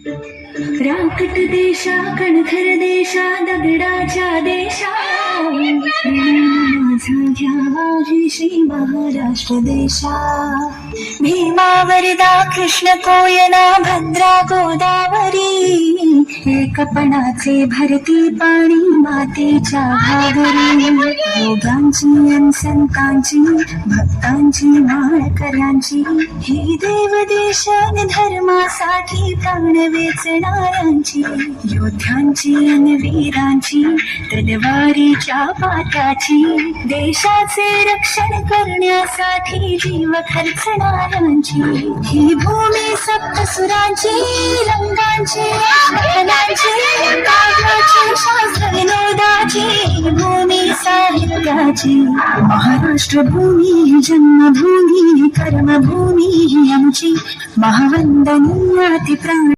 राकट देशा कणखर देशा दगडाच्या देशा माझा घ्यावा हे श्री महाराष्ट्र देशा भीमा वरदा कृष्ण कोयना भद्रा गोदावरी एकपणाचे भरती पाणी मातेच्या घागरी रोगांची अन संतांची भक्तांची माळकऱ्यांची ही देवदेशान धर्मासाठी प्राण वेचणाऱ्यांची योद्ध्यांची अन वीरांची तलवारीच्या पाटाची देशाचे रक्षण करण्यासाठी जीव खर्चणाऱ्यांची ही भूमी सप्तसुरांची रंगांची रत्नांची काव्याची शास्त्र विनोदाची भूमी साहित्याची महाराष्ट्र भूमी जन्मभूमी कर्मभूमी ही आमची महावंदनीय प्राण